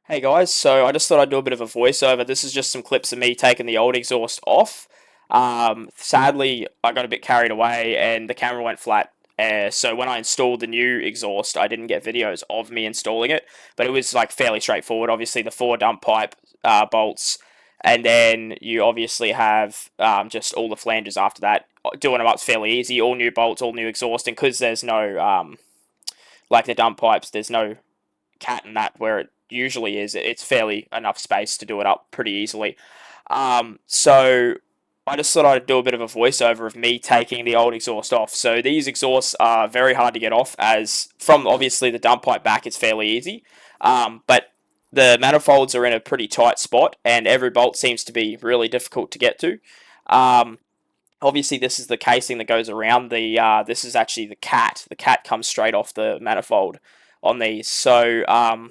Hey guys, so I just thought I'd do a bit of a voiceover. This is just some clips of me taking the old exhaust off. Sadly, I got a bit carried away and the camera went flat. So when I installed the new exhaust, I didn't get videos of me installing it, but it was like fairly straightforward. Obviously, the four dump pipe bolts, and then you obviously have just all the flanges after that. Doing them up's fairly easy. All new bolts, all new exhaust, and because there's no like the dump pipes, there's no cat and that where it usually is, it's fairly enough space to do it up pretty easily. So I just thought I'd do a bit of a voiceover of me taking the old exhaust off. So these exhausts are very hard to get off, as from obviously the dump pipe back, it's fairly easy. But the manifolds are in a pretty tight spot, and every bolt seems to be really difficult to get to. Um, Obviously, this is the casing that goes around the. This is actually the cat. The cat comes straight off the manifold on these. So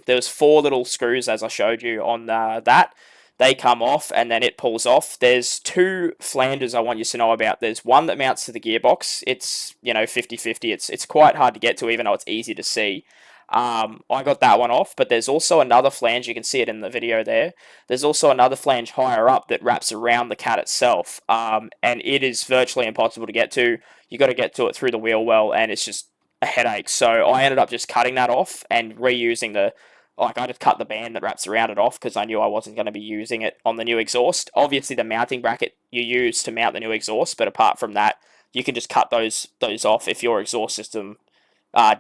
there was four little screws, as I showed you on that. They come off and then it pulls off. There's two flanges I want you to know about. There's one that mounts to the gearbox. It's 50-50. It's quite hard to get to, even though it's easy to see. I got that one off, but there's also another flange. You can see it in the video there. There's also another flange higher up that wraps around the cat itself, and it is virtually impossible to get to. You got to get to it through the wheel well, and it's just a headache. So I ended up just cutting that off and reusing I just cut the band that wraps around it off because I knew I wasn't going to be using it on the new exhaust. Obviously, the mounting bracket you use to mount the new exhaust, but apart from that, you can just cut those off if your exhaust system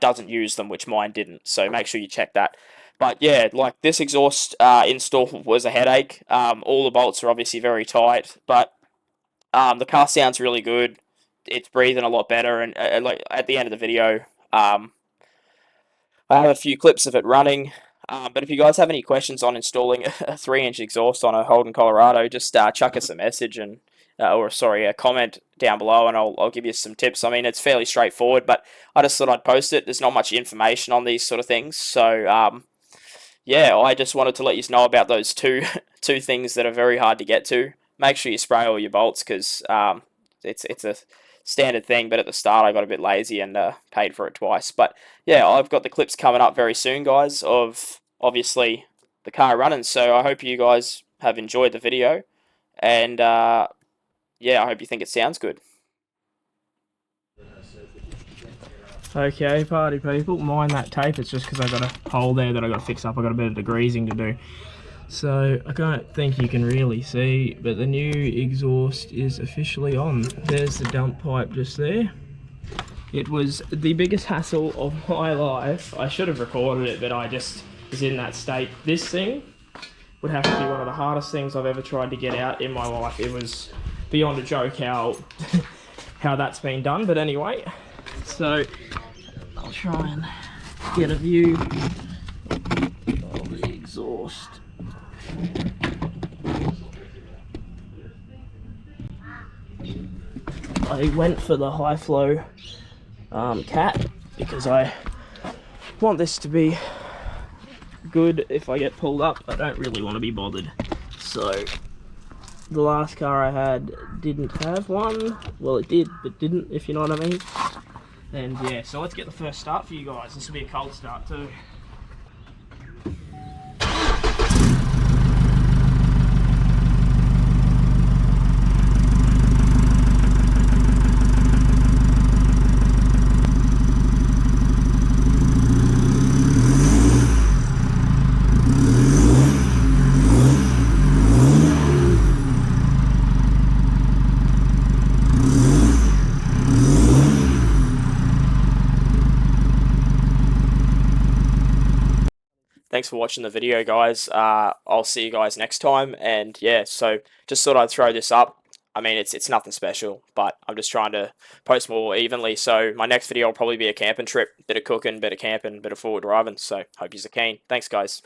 doesn't use them, which mine didn't. So make sure you check that. But yeah, like this exhaust install was a headache. All the bolts are obviously very tight, but the car sounds really good. It's breathing a lot better, and like at the end of the video, I have a few clips of it running. But if you guys have any questions on installing a 3-inch exhaust on a Holden Colorado, just chuck us a message and a comment down below, and I'll give you some tips. I mean, it's fairly straightforward, but I just thought I'd post it. There's not much information on these sort of things, so yeah, I just wanted to let you know about those two things that are very hard to get to. Make sure you spray all your bolts because it's a standard thing, but at the start I got a bit lazy and paid for it twice. But yeah, I've got the clips coming up very soon, guys, of obviously the car running. So I hope you guys have enjoyed the video, and yeah, I hope you think it sounds good. Okay, party people, mind that tape. It's just because I got a hole there that I got to fix up. I got a bit of degreasing to do. So I don't think you can really see, but the new exhaust is officially on. There's the dump pipe just there. It was the biggest hassle of my life. I should have recorded it, but I just was in that state. This thing would have to be one of the hardest things I've ever tried to get out in my life. It was beyond a joke how that's been done. But anyway, so I'll try and get a view of the exhaust. I went for the high flow cat because I want this to be good if I get pulled up. I don't really want to be bothered. So the last car I had didn't have one. Well, it did, but didn't, if you know what I mean. And yeah, so let's get the first start for you guys. This will be a cold start too. Thanks for watching the video, guys. I'll see you guys next time. And yeah, so just thought I'd throw this up. I mean, it's nothing special, but I'm just trying to post more evenly. So my next video will probably be a camping trip, bit of cooking, bit of camping, bit of forward driving. So hope you're keen. Thanks, guys.